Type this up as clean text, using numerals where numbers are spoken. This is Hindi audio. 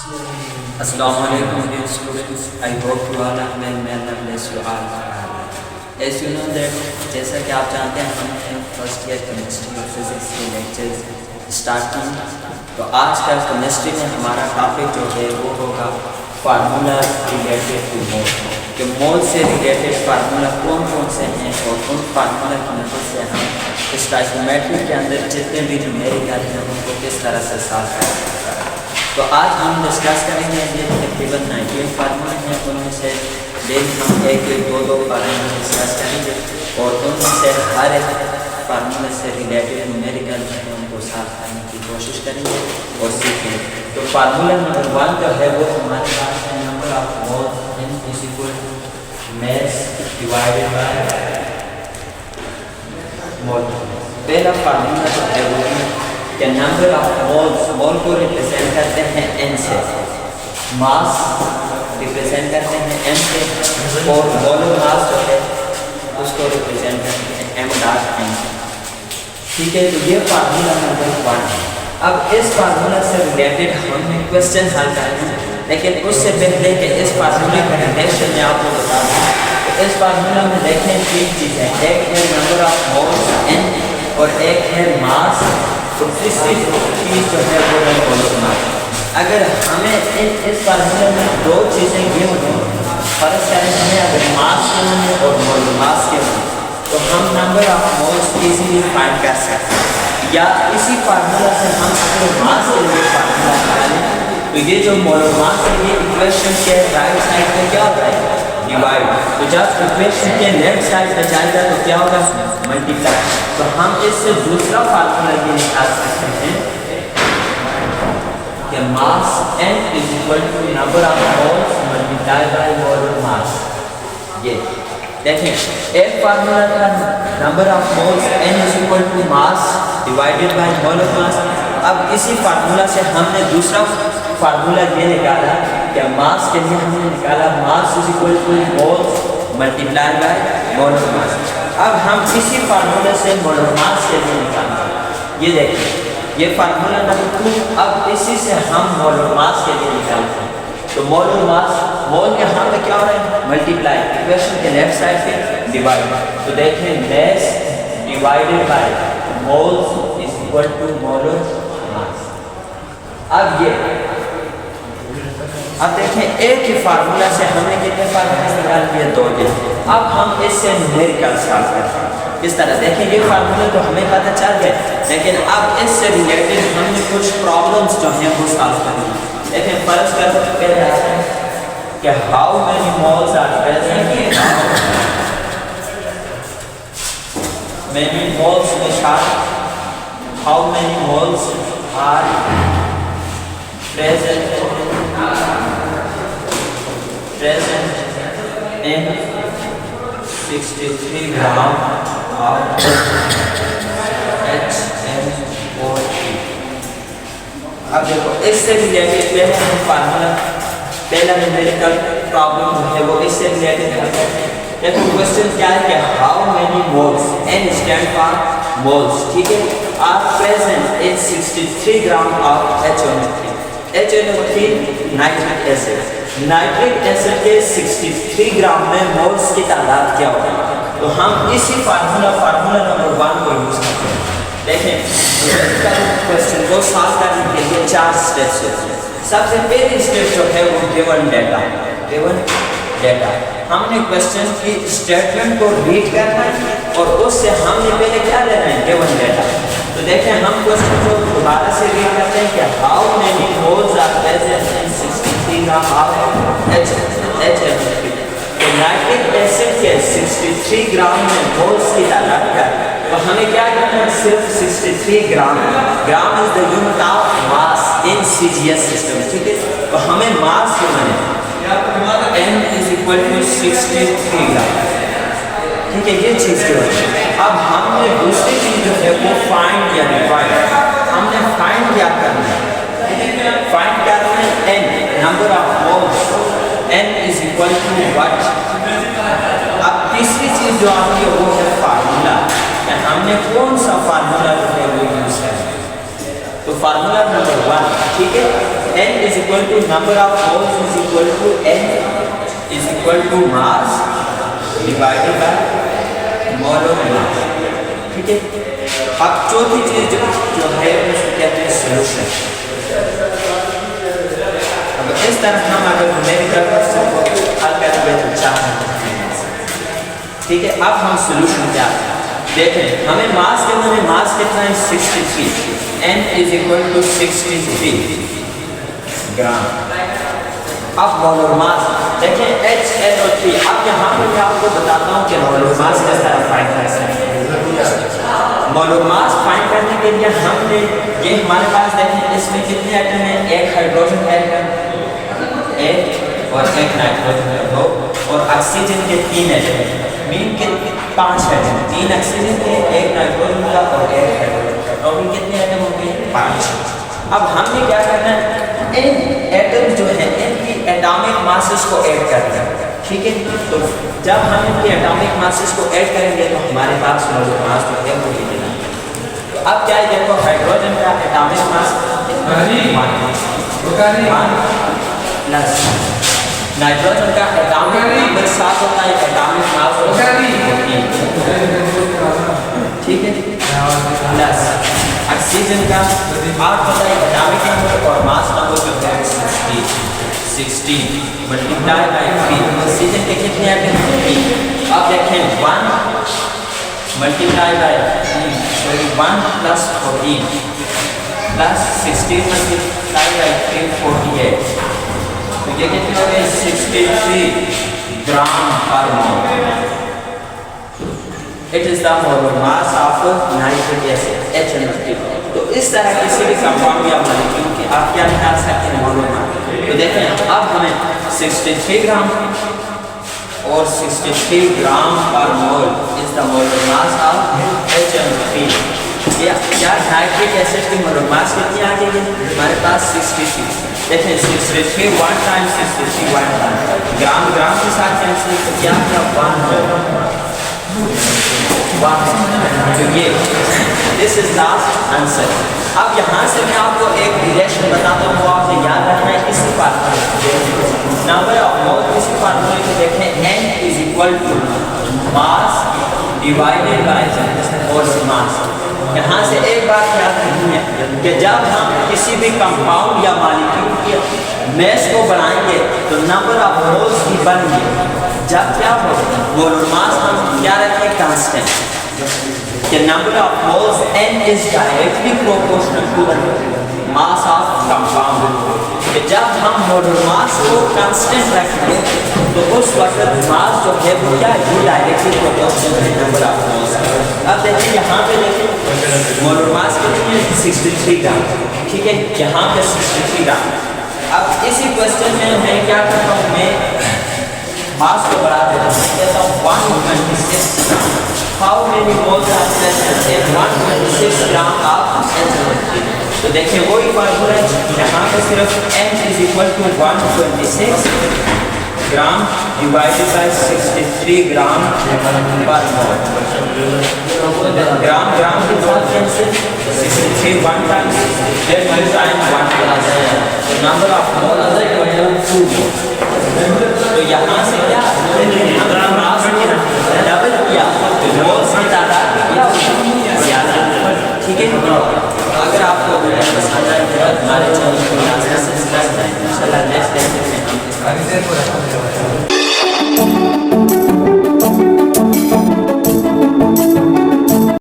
Assalamualaikum dear students. I hope you all are well. May Allah bless you all. As you know that जैसा कि आप जानते हैं हमने फर्स्ट ईयर केमिस्ट्री और फिजिक्स के लेक्चर्स स्टार्ट किए। तो आज का केमिस्ट्री में हमारा टॉपिक जो है वो होगा फार्मूला रिलेटेड टू मोल। कि मोल से रिलेटेड फार्मूला कौन कौन से हैं और उन फार्मूला की मदद से हम स्टोइकोमेट्री के अंदर जितने भी न्यूमेरिकल हैं उनको किस तरह से सॉल्व कर सकते हैं। तो आज हम डिस्कस करेंगे ये तकरीबन 98 फार्मूले हैं, उनमें से डेली हम एक दो फार्मूले डिस्कस करेंगे और उनमें से हर एक फार्मूले से रिलेटेड न्यूमेरिकल हैं उनको सॉल्व करने की कोशिश करेंगे और सीखेंगे। तो फार्मूला नंबर 1 जो है वो हमारे पास है number of moles n is equal to mass divided by mole. पहला फार्मूला जो है वो कि नंबर ऑफ मोल्स, मोल को रिप्रेजेंट करते हैं n से, मास रिप्रेजेंट करते हैं m से और मोलर मास जो है उसको रिप्रेजेंट करते हैं m डॉट n से। ठीक है, तो ये फार्मूला नंबर 1 है। अब इस फार्मूला से रिलेटेड हमने क्वेश्चन हल करना है, लेकिन उससे पहले कि इस फार्मूले का रिलेशन मैं आपको बता दूँ। तो इस फार्मूला में देखें तीन चीज़ें, एक है नंबर ऑफ मोल्स n और एक है मास, तो तीसरी चीज़ जो है वो है मोलर मास। अगर हमें इस फार्मूले में दो चीज़ें ये हों, फर्स्ट टाइम हमें अगर मास के होंगे और मोलर मास के होंगे तो हम number of moles easily find कर सकते हैं। या इसी फार्मूला से हम अगर मास के लिए फार्मूला निकालें तो ये जो मोलर मास है ये इक्वेशन के राइट साइड पे क्या होता है, डिवाइड। तो जब इक्वेशन के लेफ्ट साइड पे जाएगा तो क्या होगा, मल्टीप्लाई। तो हम इससे दूसरा फार्मूला ये निकाल सकते हैं कि mass n is equal to number of moles multiply by molar mass. ये देखें एक फार्मूला था number of moles n is equal to mass divided by molar mass. अब इसी फार्मूला से हमने दूसरा फार्मूला ये निकाला कि मास के लिए हमने निकाला mass is equal two moles multiply by molar mass. अब हम इसी फार्मूले से मोलर मास के लिए निकालेंगे। ये देखिए ये फार्मूला नंबर 2। अब इसी से हम मोलर मास के लिए निकालते हैं। तो मोलर मास, मोल के यहाँ पे क्या हो रहा है, मल्टीप्लाई, इक्वेशन के लेफ्ट साइड पे डिवाइड। तो देखें mass divided by moles is equal to molar mass. अब देखें एक ही फार्मूला से हमने कितने फार्मूले निकाल दिए, 2 दिन। अब हम इससे न्यूमेरिकल सॉल्व करते हैं। इस तरह देखें ये फार्मूले तो हमें पता चल गए, लेकिन अब इससे रिलेटेड हमने कुछ प्रॉब्लम्स जो हैं वो सॉल्व करनी है। देखें फर्ज करते पहले आते हैं कि how many moles are present, many moles में short, how many moles are present in 63 gram of HNO3। अब देखो इससे रिलेटेड पहले हम फार्मूला, पहला न्यूमेरिकल प्रॉब्लम जो है वो इससे रिलेटेड है। देखो क्वेश्चन क्या है कि how many moles, n stand for moles, ठीक है, are present in 63 gram of HNO3। HNO3 nitric acid, nitric acid के 63 ग्राम में मोल्स की तादाद क्या होगी। तो हम इसी फार्मूला नंबर 1 को यूज करते हैं। देखें क्वेश्चन को सॉल्व करने के लिए 4 स्टेप्स होते हैं। सबसे पहली स्टेप जो है वो गिवन डेटा। हमने क्वेश्चन की स्टेटमेंट को रीड करना है और उससे हमने पहले क्या लेना है, गिवन डेटा। तो देखें हम क्वेश्चन को दोबारा से रीड करते हैं कि how many moles are present in 63 gram of HNO3। तो नाइट्रिक एसिड के 63 ग्राम में मोल्स की तादाद क्या है, तो हमें क्या करना है, सिर्फ 63 gram is the unit of mass in CGS system, ठीक है। तो हमें मास क्यों है, n इज इक्वल टू 63 ग्राम, ठीक है, ये चीज़ क्यों है। अब हमने दूसरी चीज़ जो है वो फाइंड या डिवाइड, हमने फाइंड क्या करना है, फाइंड करना है n number of moles, n is equal to what. अब तीसरी चीज़ जो आती है वो है फार्मूला, हमने कौन सा फार्मूला जो है वो यूज करना है। तो फार्मूला नंबर 1, ठीक है, N is equal to number of moles is equal to N is equal to mass divided by molar mass, ठीक है। अब चौथी चीज जो है उसको कहते हैं सोल्यूशन। अब इस तरह हम अगर न्यूमेरिकल क्वेश्चन को हल करेंगे तो 4 ठीक है। अब हम सोल्यूशन क्या देखें, हमें मास कितना है 63, N is equal to 63 ग्राम। अब मोलर मास देखें HNO3। अब यहाँ पे मैं आपको बताता हूँ कि मोलर मास किस तरह फाइंड करते हैं। मोलर मास फाइंड करने के लिए हमने ये हमारे पास देखें इसमें कितने एटम हैं, एक हाइड्रोजन एटम एक और एक नाइट्रोजन है 2 और ऑक्सीजन के 3 एटम हैं, मीन के 5 एटम, 3 ऑक्सीजन के, एक नाइट्रोजन का और एक हाइड्रोजन का, टोटल कितने एटम होंगे 5। अब हमने क्या करना है, इन एटम जो है इनकी एटॉमिक मासेस को ऐड करना है, ठीक है। तो जब हम इनकी एटॉमिक मासेस को ऐड करेंगे तो हमारे पास मोलर मास जो है वो कितना है। तो अब क्या है देखो, हाइड्रोजन का एटॉमिक मास प्लस नाइट्रोजन का एटॉमिक नंबर 7 होता है, एटॉमिक मास ठीक है, प्लस ऑक्सीजन का 8 होता है एटॉमिक नंबर और मास नंबर जो है 16 मल्टीप्लाई बाय 3। ऑक्सीजन के कितने एटम हैं 3। अब देखें 1 multiply by 1 plus 14 plus 16 multiply by 3 48, तो ये कितने हो गए 63 ग्राम पर mole. It is the molar mass of nitric acid HNO3। तो इस तरह किसी भी कंपाउंड या मॉलिक्यूल की आप क्या निकाल सकते हैं मोलर मास। तो देखें अब हमें 63 ग्राम और 63 ग्राम पर mole is the molar mass of HNO3। या नाइट्रिक एसिड की मोलर मास कितनी आ गई है हमारे पास 63। देखें 63 1 टाइम 63 1 टाइम ग्राम ग्राम के साथ कैंसिल तो क्या क्या 1 तो ये दिस इज लास्ट आंसर। अब यहाँ से मैं आपको एक रिलेशन बताता हूँ, वो आपने याद रखना है किसी फार्मूले नंबर ऑफ मोल किसी फार्मूले को देखें N is equal to mass divided by moles mass. यहाँ से एक बात याद रखनी है कि जब हम किसी भी कंपाउंड या मॉलिक्यूल के मैस को बढ़ाएंगे तो नंबर ऑफ मोल्स भी बढ़ेंगे। जब क्या हो मोलर मास हम क्या रखें constant, the number of moles N is directly proportional to the mass of compound। कि जब हम मोलर मास को कांस्टेंट रखेंगे तो उस वक्त मास जो है वो क्या है डायरेक्टली प्रोपोर्शनल है नंबर ऑफ मोल्स। अब देखिए यहाँ पे देखिए मोलर मास कितनी है 63 ग्राम, ठीक है, यहाँ पे 63 ग्राम। अब इसी क्वेश्चन में मैं क्या करता हूँ, मैं मास को बढ़ा देता हूँ, कहता हूँ 126 ग्राम। How many moles are present in 126 gram of HNO3। तो देखिए वही फार्मूला है, यहाँ पे सिर्फ N is equal to 126 gram divided by 63 gram पर मोल। ग्राम ग्राम के साथ cancel 63 1 time then 2 time 1 plus number of mole आ जाएगा 2। तो यहाँ से क्या अगर मास को डबल किया तो मोल्स की तादाद क्या ज़्यादा, ठीक है। अगर आपको वीडियो पसंद आए तो हमारे चैनल को